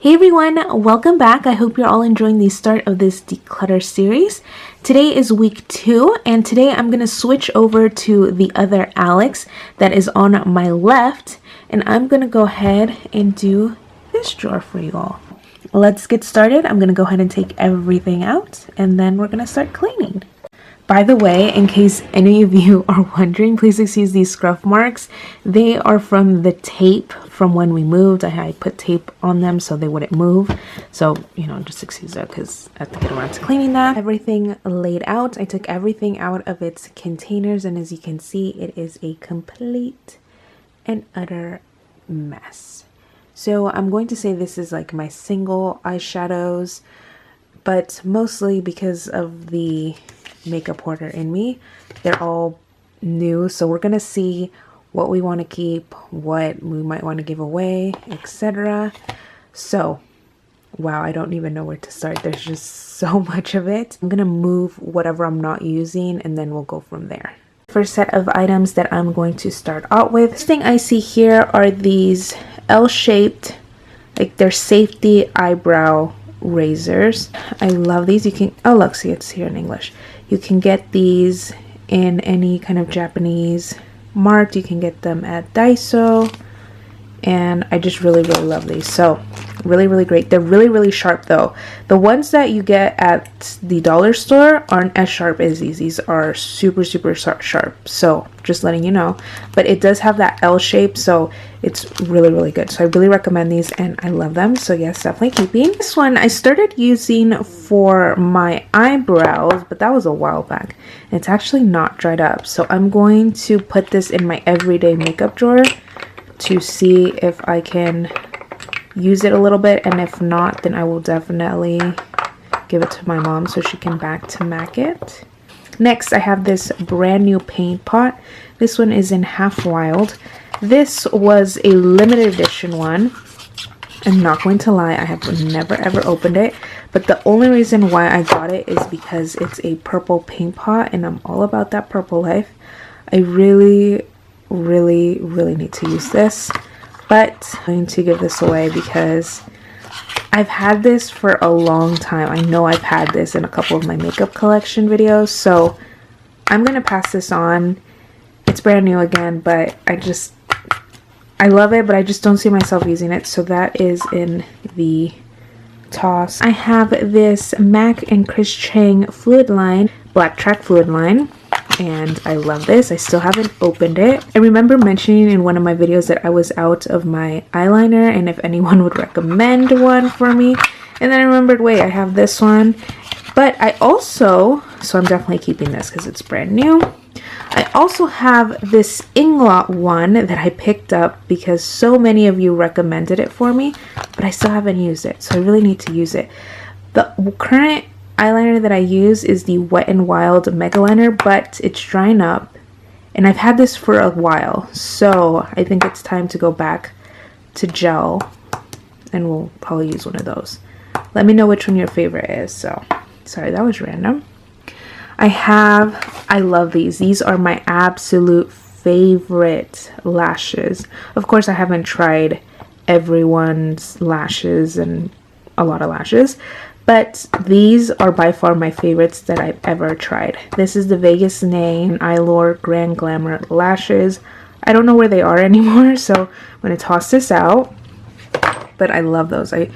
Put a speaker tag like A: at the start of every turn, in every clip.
A: Hey everyone, welcome back. I hope you're all enjoying the start of this declutter series. Today is week 2 and today I'm going to switch over to the other Alex that is on my left, and I'm going to go ahead and do this drawer for you all. Let's get started. I'm going to go ahead and take everything out and then we're going to start cleaning. By the way, in case any of you are wondering, please excuse these scruff marks. They are from the tape from when we moved. I put tape on them so they wouldn't move. So, just excuse that because I have to get around to cleaning that. Everything laid out. I took everything out of its containers, and as you can see, it is a complete and utter mess. So I'm going to say this is like my single eyeshadows, but mostly because of the makeup hoarder in me, they're all new, so we're gonna see what we want to keep, what we might want to give away, etc. So wow, I don't even know where to start. There's just so much of it. I'm gonna move whatever I'm not using and then we'll go from there. First set of items that I'm going to start out with, first thing I see here are these L-shaped, like they're safety eyebrow razors. I love these. You can, oh look, see, it's here in English. You can get these in any kind of Japanese mart. You can get them at Daiso, and I just really love these. So really great. They're really sharp though. The ones that you get at the dollar store aren't as sharp as these. These are super sharp, so just letting you know. But it does have that L shape, so it's really good. So I really recommend these and I love them. So yes, definitely keeping. This one I started using for my eyebrows, but that was a while back. It's actually not dried up, so I'm going to put this in my everyday makeup drawer to see if I can use it a little bit, and if not, then I will definitely give it to my mom so she can back to MAC it. Next, I have this brand new paint pot. This one is in Half Wild. This was a limited edition one. I'm not going to lie, I have never ever opened it, but the only reason why I got it is because it's a purple paint pot and I'm all about that purple life. I really need to use this, but I'm going to give this away because I've had this for a long time. I know I've had this in a couple of my makeup collection videos, so I'm going to pass this on. It's brand new again, but I love it, but I just don't see myself using it, so that is in the toss. I have this MAC and Chris Chang fluid line, black track fluid line, and I love this. I still haven't opened it. I remember mentioning in one of my videos that I was out of my eyeliner and if anyone would recommend one for me, and then I remembered, wait, I have this one. But I also, so I'm definitely keeping this because it's brand new. I also have this Inglot one that I picked up because so many of you recommended it for me, but I still haven't used it, so I really need to use it. The current eyeliner that I use is the Wet n Wild Mega Liner, but it's drying up and I've had this for a while, so I think it's time to go back to gel, and we'll probably use one of those. Let me know which one your favorite is. So sorry, that was random. I love these. These are my absolute favorite lashes. Of course, I haven't tried everyone's lashes and a lot of lashes, but these are by far my favorites that I've ever tried. This is the Vegas Name Eyelure Grand Glamour lashes. I don't know where they are anymore, so I'm going to toss this out. But I love those. I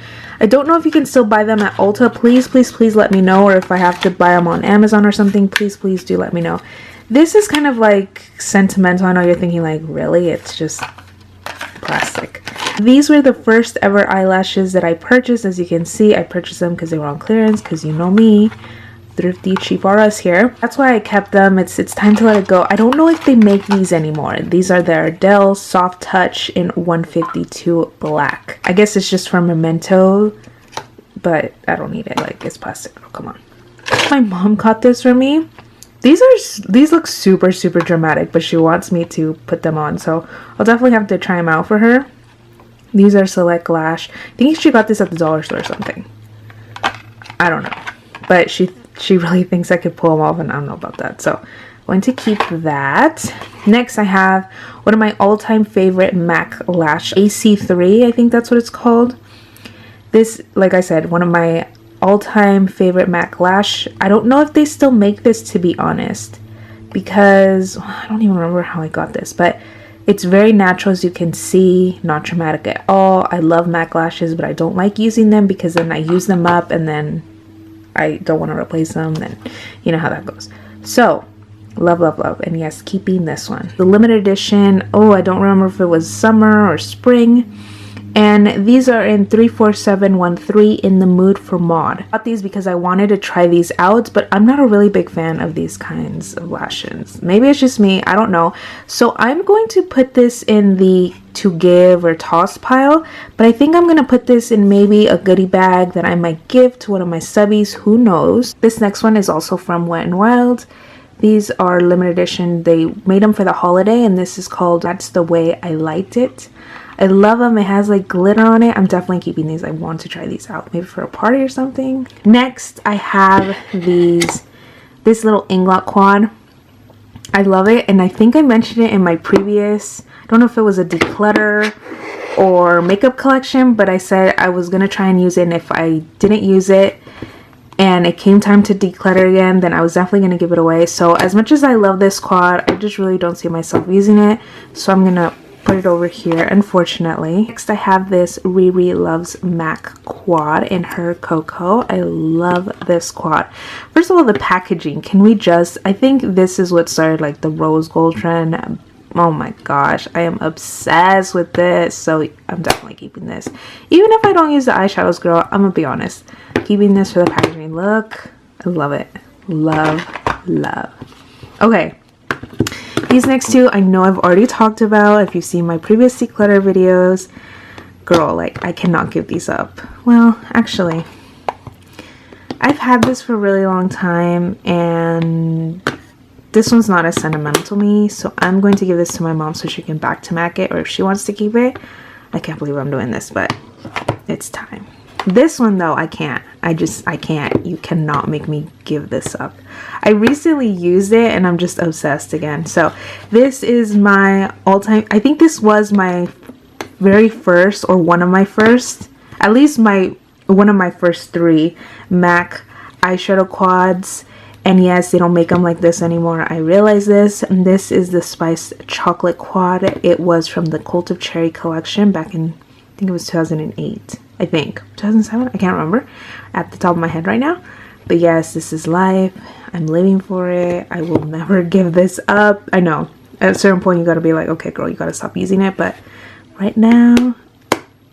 A: don't know if you can still buy them at Ulta. Please let me know, or if I have to buy them on Amazon or something, please do let me know. This is kind of like Sentimental. I know you're thinking like, really? It's just plastic. These were the first ever eyelashes that I purchased. As you can see, I purchased them because they were on clearance, because you know me, thrifty cheap are us here. That's why I kept them. It's time to let it go. I don't know if they make these anymore. These are the Ardell Soft Touch in 152 black. I guess it's just for Memento, but I don't need it. Like, it's plastic. Oh, come on. My mom got this for me. These look super dramatic, but she wants me to put them on, so I'll definitely have to try them out for her. These are Select Lash. I think she got this at the dollar store or something. I don't know, but she really thinks I could pull them off, and I don't know about that, so I'm going to keep that. Next, I have one of my all-time favorite MAC lash, AC3, I think that's what it's called. This, like I said, one of my all-time favorite MAC lash. I don't know if they still make this, to be honest, because I don't even remember how I got this, but it's very natural, as you can see, not dramatic at all. I love MAC lashes, but I don't like using them because then I use them up and then I don't want to replace them, then you know how that goes. So love, love, love. And yes, keeping this one, the limited edition. Oh, I don't remember if it was summer or spring. And these are in 34713, in the mood for mod. I got these because I wanted to try these out, but I'm not a really big fan of these kinds of lashes. Maybe it's just me, I don't know. So I'm going to put this in the to give or toss pile, but I think I'm going to put this in maybe a goodie bag that I might give to one of my subbies, who knows. This next one is also from Wet n Wild. These are limited edition. They made them for the holiday, and this is called That's the Way I Liked It. I love them. It has like glitter on it. I'm definitely keeping these. I want to try these out, maybe for a party or something. Next, I have this little inglot quad. I love it, and I think I mentioned it in my previous, I don't know if it was a declutter or makeup collection, but I said I was gonna try and use it, and if I didn't use it and it came time to declutter again, then I was definitely gonna give it away. So as much as I love this quad, I just really don't see myself using it, so I'm gonna put it over here, unfortunately. Next, I have this Riri Loves MAC quad in her Cocoa. I love this quad. First of all, the packaging, can we just, I think this is what started like the rose gold trend. Oh my gosh, I am obsessed with this, so I'm definitely keeping this. Even if I don't use the eyeshadows, girl, I'm gonna be honest, keeping this for the packaging. Look, I love it. Love, love. Okay, these next two I know I've already talked about if you've seen my previous declutter videos. Girl, like, I cannot give these up. Well, actually, I've had this for a really long time, and this one's not as sentimental to me, so I'm going to give this to my mom so she can back to MAC it, or if she wants to keep it. I can't believe I'm doing this, but it's time. This one though, I can't. I can't. You cannot make me give this up. I recently used it and I'm just obsessed again. So this is my all-time, I think this was my very first, or one of my first, at least one of my first 3 MAC eyeshadow quads. And yes, they don't make them like this anymore. I realize this. And this is the Spiced Chocolate Quad. It was from the Cult of Cherry collection back in, I think it was 2008. I think 2007. I can't remember at the top of my head right now. But yes, this is life. I'm living for it. I will never give this up. I know at a certain point you gotta be like, okay, girl, you gotta stop using it. But right now,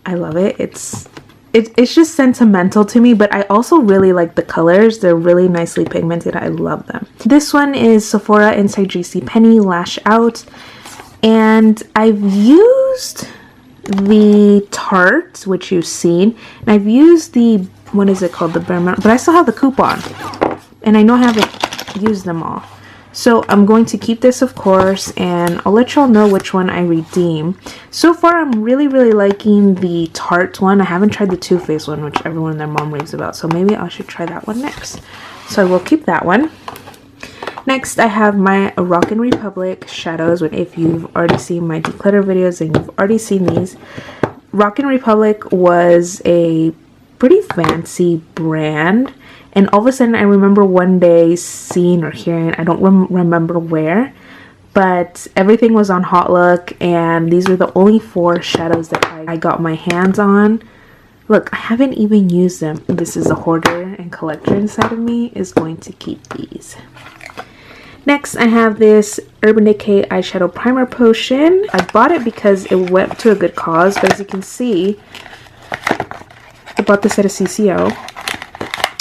A: I love it. It's just sentimental to me, but I also really like the colors. They're really nicely pigmented. I love them. This one is Sephora Inside JCPenney Lash Out, and I've used the Tarte, which you've seen, and I've used the, what is it called, the Bare Metal, but I still have the coupon, and I know I haven't used them all. So I'm going to keep this, of course, and I'll let y'all know which one I redeem. So far, I'm really, really liking the Tarte one. I haven't tried the Too Faced one, which everyone and their mom raves about. So maybe I should try that one next. So I will keep that one. Next, I have my Rockin' Republic shadows. If you've already seen my declutter videos, and you've already seen these. Rockin' Republic was a pretty fancy brand. And all of a sudden, I remember one day seeing or hearing, I don't remember where, but everything was on Hot Look, and these were the only 4 shadows that I got my hands on. Look, I haven't even used them. This is the hoarder and collector inside of me is going to keep these. Next, I have this Urban Decay Eyeshadow Primer Potion. I bought it because it went to a good cause, but as you can see, I bought this at a CCO.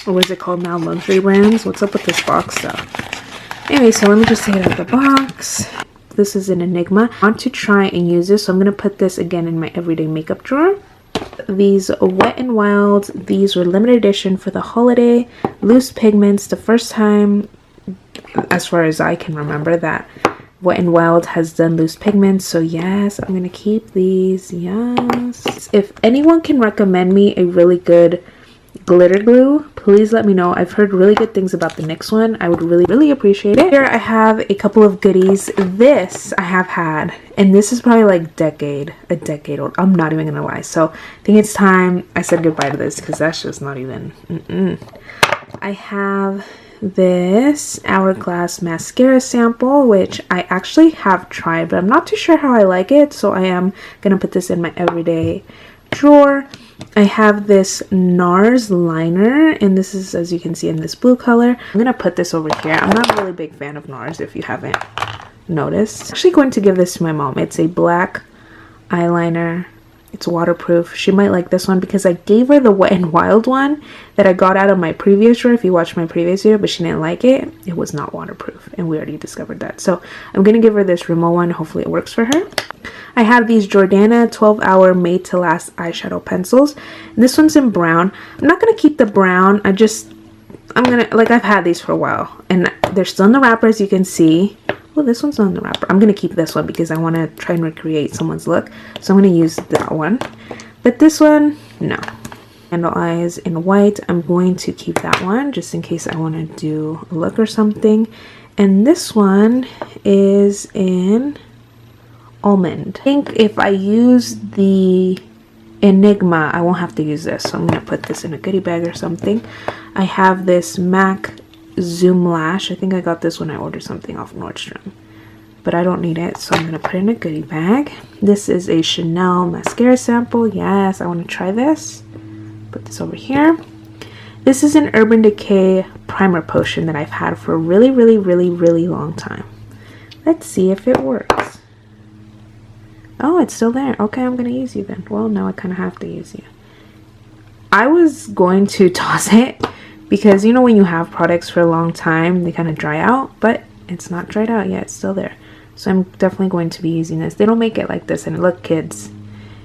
A: Or what is it called now? Luxury Brands? What's up with this box stuff? Anyway, so let me just take it out of the box. This is an Enigma. I want to try and use this, so I'm going to put this again in my everyday makeup drawer. These Wet n Wild, these were limited edition for the holiday. Loose pigments, the first time, as far as I can remember, that Wet n Wild has done loose pigments. So yes, I'm going to keep these. Yes. If anyone can recommend me a really good glitter glue, please let me know. I've heard really good things about the next one. I would really appreciate it. Here I have a couple of goodies. This I have had, and this is probably like a decade old. I'm not even gonna lie. So I think it's time I said goodbye to this, because that's just not even I have this Hourglass mascara sample, which I actually have tried, but I'm not too sure how I like it, so I am gonna put this in my everyday drawer. I have this NARS liner, and this is, as you can see, in this blue color. I'm gonna put this over here. I'm not a really big fan of NARS, if you haven't noticed. I'm actually going to give this to my mom. It's a black eyeliner. It's waterproof. She might like this one because I gave her the Wet n Wild one that I got out of my previous drawer, if you watched my previous video, but she didn't like it. It was not waterproof, and we already discovered that. So I'm gonna give her this Rimmel one. Hopefully it works for her. I have these Jordana 12-hour made to last eyeshadow pencils. This one's in brown. I'm not gonna keep the brown. I'm gonna, like, I've had these for a while, and they're still in the wrapper, as you can see. Well, this one's not in the wrapper. I'm gonna keep this one because I want to try and recreate someone's look, so I'm gonna use that one. But this one, no. Candle eyes in white. I'm going to keep that one just in case I want to do a look or something. And this one is in almond. I think if I use the Enigma, I won't have to use this, so I'm gonna put this in a goodie bag or something. I have this MAC Zoom Lash. I think I got this when I ordered something off Nordstrom, but I don't need it, so I'm gonna put it in a goodie bag. This is a Chanel mascara sample. Yes, I want to try this. Put this over here. This is an Urban Decay primer potion that I've had for a really long time. Let's see if it works. Oh, it's still there. Okay, I'm gonna use you then. Well, no, I kind of have to use you. I was going to toss it because, you know, when you have products for a long time, they kind of dry out, but it's not dried out yet. It's still there. So I'm definitely going to be using this. They don't make it like this. And look, kids,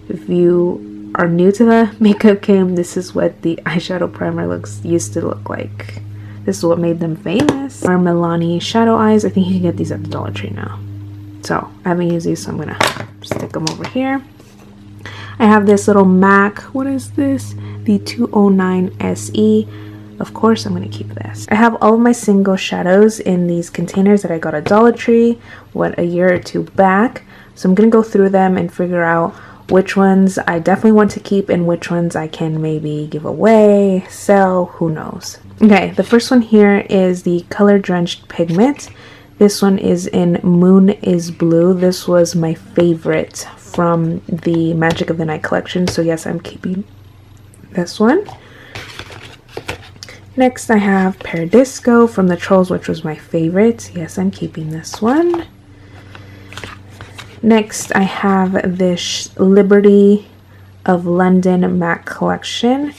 A: if you are new to the makeup game, this is what the eyeshadow primer used to look like. This is what made them famous. Our Milani shadow eyes. I think you can get these at the Dollar Tree now. So I haven't used these, so I'm gonna stick them over here. I have this little MAC, what is this? The 209 SE. Of course, I'm gonna keep this. I have all of my single shadows in these containers that I got at Dollar Tree, a year or two back. So I'm gonna go through them and figure out which ones I definitely want to keep and which ones I can maybe give away, sell, who knows. Okay, the first one here is the Color Drenched Pigment. This one is in Moon is Blue. This was my favorite from the Magic of the Night collection. So yes, I'm keeping this one. Next, I have Paradisco from the Trolls, which was my favorite. Yes, I'm keeping this one. Next, I have this Liberty of London matte collection.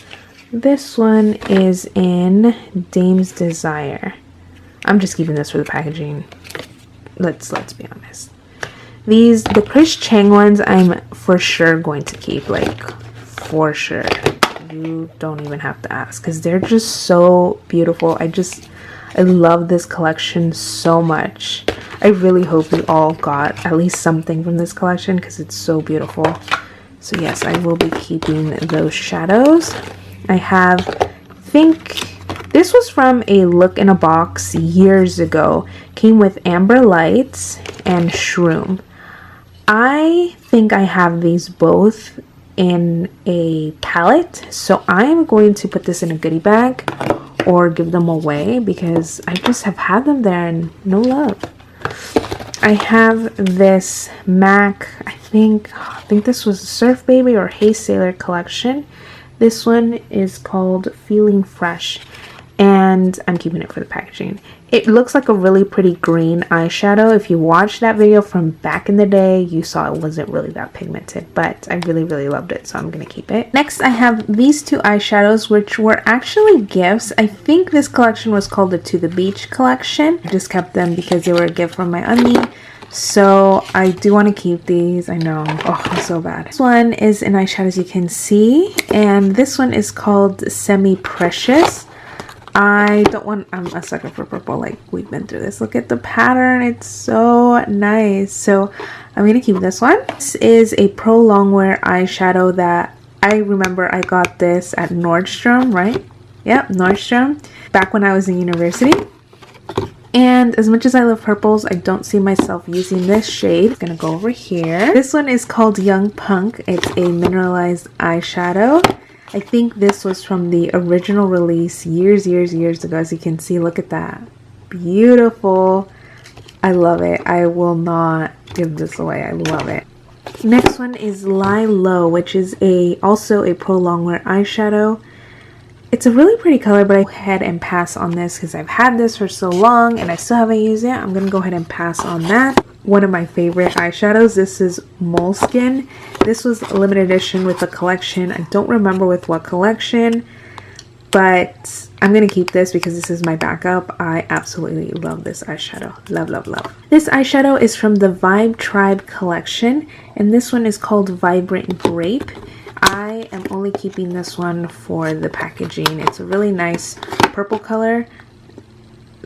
A: This one is in Dame's Desire. I'm just keeping this for the packaging. Let's be honest. The Chris Chang ones, I'm for sure going to keep, like, for sure. You don't even have to ask because they're just so beautiful. I love this collection so much. I really hope we all got at least something from this collection because it's so beautiful. So yes, I will be keeping those shadows. I think this was from a look in a box years ago. Came with Amber Lights and Shroom. I think I have these both in a palette, so I'm going to put this in a goodie bag or give them away because I just have had them there and no love. I have this MAC, I think this was Surf Baby or Hey Sailor collection. This one is called Feeling Fresh, and I'm keeping it for the packaging. It looks like a really pretty green eyeshadow. If you watched that video from back in the day, you saw it wasn't really that pigmented, but I really loved it, so I'm gonna keep it. Next, I have these two eyeshadows, which were actually gifts. I think this collection was called the To the Beach collection. I just kept them because they were a gift from my auntie. So I do want to keep these. I know. Oh, I'm so bad. This one is an eyeshadow, as you can see, and this one is called Semi Precious. I'm a sucker for purple. Like, we've been through this. Look at the pattern. It's so nice. So I'm gonna keep this one. This is a pro longwear eyeshadow that I remember I got this at Nordstrom, right? Yep, Nordstrom, back when I was in university. And as much as I love purples, I don't see myself using this shade. I'm gonna go over here. This one is called Young Punk. It's a mineralized eyeshadow. I think this was from the original release years ago. As you can see, look at that. Beautiful. I love it. I will not give this away. I love it. Next one is Lie Low, which is also a pro longwear eyeshadow. It's a really pretty color, but I go ahead and pass on this because I've had this for so long and I still haven't used it. I'm gonna go ahead and pass on that. One of my favorite eyeshadows. This is Moleskin. This was a limited edition with a collection. I don't remember with what collection, but I'm gonna keep this because this is my backup. I absolutely love this eyeshadow. Love, love, love. This eyeshadow is from the Vibe Tribe collection, and this one is called Vibrant Grape. I am only keeping this one for the packaging. It's a really nice purple color,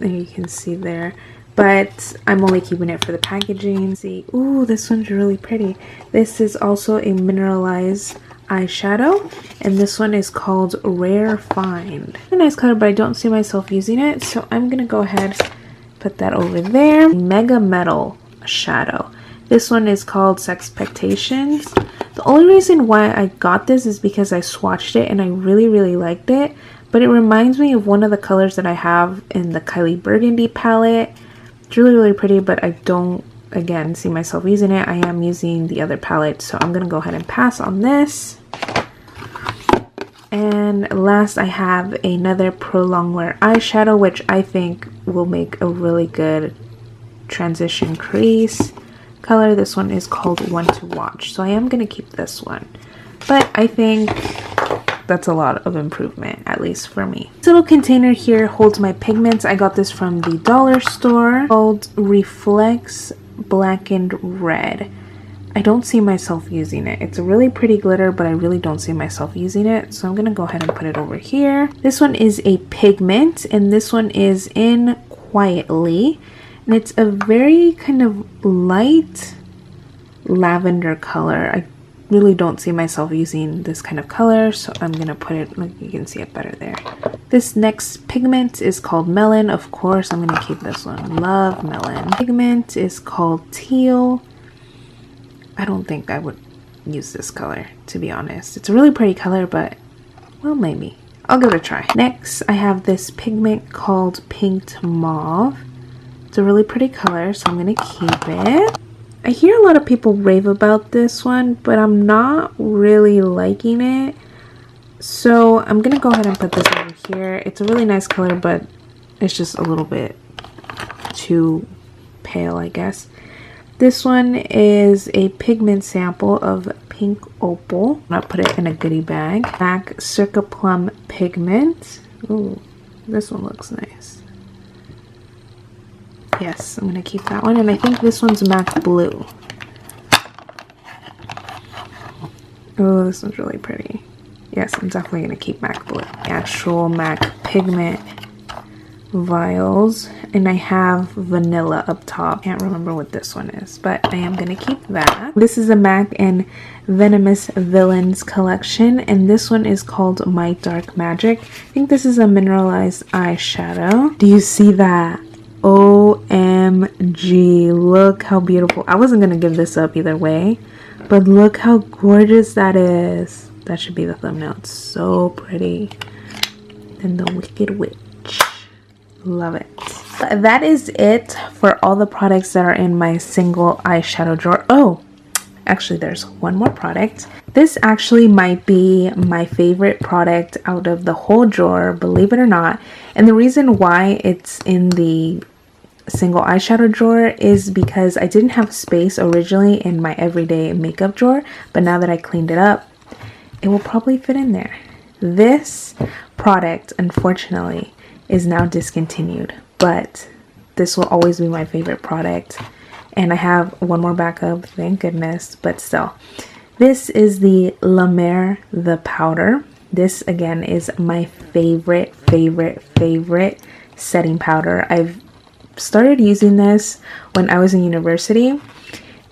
A: and you can see there, but I'm only keeping it for the packaging. See, ooh, this one's really pretty. This is also a mineralized eyeshadow, and this one is called Rare Find. A nice color, but I don't see myself using it, so I'm gonna go ahead put that over there. Mega Metal shadow. This one is called Sexpectations. The only reason why I got this is because I swatched it and I really liked it, but it reminds me of one of the colors that I have in the Kylie Burgundy palette. It's really pretty, but I don't, again, see myself using it. I am using the other palette, so I'm gonna go ahead and pass on this. And last, I have another pro longwear eyeshadow, which I think will make a really good transition crease color. This one is called One to Watch, so I am gonna keep this one, but I think that's a lot of improvement, at least for me. This little container here holds my pigments. I got this from the dollar store, called Reflex Blackened Red. I don't see myself using it. It's a really pretty glitter, but I really don't see myself using it, so I'm gonna go ahead and put it over here. This one is a pigment, and this one is in Quietly, and it's a very kind of light lavender color. I really don't see myself using this kind of color, so I'm gonna put it, like you can see it better there. This next pigment is called Melon. Of course, I'm gonna keep this one. Love Melon. Pigment is called Teal. I don't think I would use this color, to be honest. It's a really pretty color, but, well, maybe. I'll give it a try. Next, I have this pigment called Pink Mauve. It's a really pretty color, so I'm gonna keep it. I hear a lot of people rave about this one, but I'm not really liking it. So I'm gonna go ahead and put this over here. It's a really nice color, but it's just a little bit too pale, I guess. This one is a pigment sample of Pink Opal. I'm gonna put it in a goodie bag. MAC Circa Plum Pigment. Ooh, this one looks nice. Yes, I'm gonna keep that one, and I think this one's MAC Blue. Oh, this one's really pretty. Yes, I'm definitely gonna keep MAC Blue. Actual MAC Pigment vials, and I have Vanilla up top. Can't remember what this one is, but I am gonna keep that. This is a MAC and Venomous Villains collection, and this one is called My Dark Magic. I think this is a mineralized eyeshadow. Do you see that? OMG, look how beautiful. I wasn't gonna give this up either way, but look how gorgeous that is. That should be the thumbnail. It's so pretty. And the Wicked Witch. Love it. That is it for all the products that are in my single eyeshadow drawer. Oh, actually there's one more product. This actually might be my favorite product out of the whole drawer, believe it or not. And the reason why it's in the single eyeshadow drawer is because I didn't have space originally in my everyday makeup drawer, but now that I cleaned it up, it will probably fit in there. This product, unfortunately, is now discontinued, but this will always be my favorite product, and I have one more backup, thank goodness, but still. This is the La Mer the powder. This again is my favorite setting powder. I've started using this when I was in university,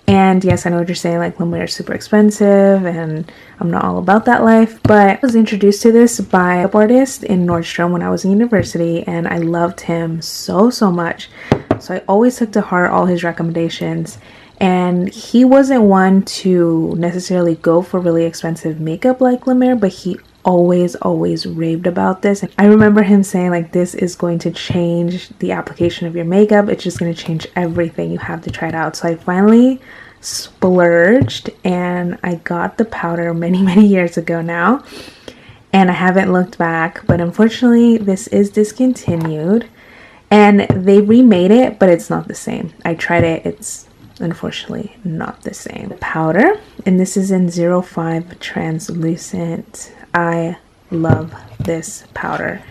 A: And yes, I know what you're saying, like Lumiere is super expensive and I'm not all about that life, but I was introduced to this by a makeup artist in Nordstrom when I was in university, and I loved him so much. So I always took to heart all his recommendations. And he wasn't one to necessarily go for really expensive makeup like Lumiere, but he always raved about this. And I remember him saying like, this is going to change the application of your makeup. It's just going to change everything. You have to try it out. So I finally splurged and I got the powder many years ago now, and I haven't looked back. But unfortunately this is discontinued and they remade it, but it's not the same. I tried it, it's unfortunately not the same. Powder, and this is in 05 translucent. I love this powder.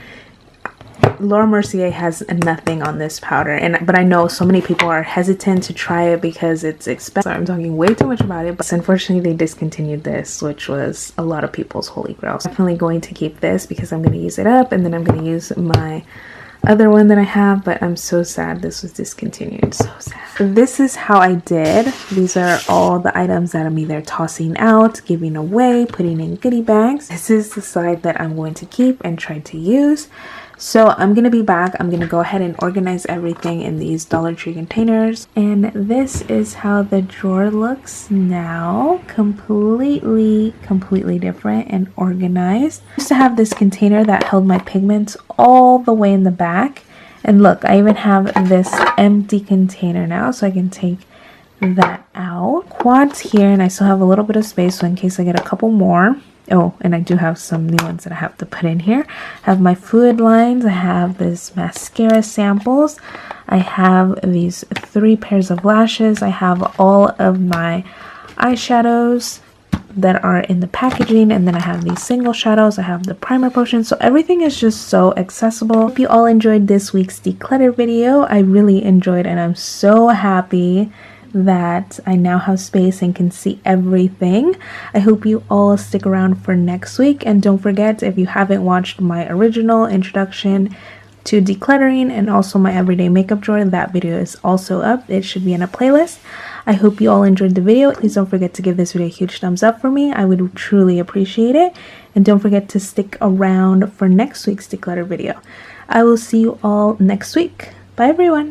A: Laura Mercier has nothing on this powder, but I know so many people are hesitant to try it because it's expensive. I'm talking way too much about it, but unfortunately they discontinued this, which was a lot of people's holy grail. So I'm definitely going to keep this because I'm going to use it up, and then I'm going to use my other one that I have, but I'm so sad this was discontinued. So sad. This is how I did. These are all the items that I'm either tossing out, giving away, putting in goodie bags. This is the side that I'm going to keep and try to use. So I'm going to be back. I'm going to go ahead and organize everything in these Dollar Tree containers. And this is how the drawer looks now. Completely different and organized. I used to have this container that held my pigments all the way in the back. And look, I even have this empty container now, so I can take that out. Quads here, and I still have a little bit of space, so in case I get a couple more. Oh, and I do have some new ones that I have to put in here. I have my fluid lines. I have this mascara samples. I have these 3 pairs of lashes. I have all of my eyeshadows that are in the packaging, and then I have these single shadows. I have the primer potion. So everything is just so accessible. Hope you all enjoyed this week's declutter video. I really enjoyed, and I'm so happy that I now have space and can see everything. I hope you all stick around for next week, and don't forget, if you haven't watched my original introduction to decluttering and also my everyday makeup drawer, that video is also up. It should be in a playlist. I hope you all enjoyed the video. Please don't forget to give this video a huge thumbs up for me. I would truly appreciate it, and don't forget to stick around for next week's declutter video. I will see you all next week. Bye everyone.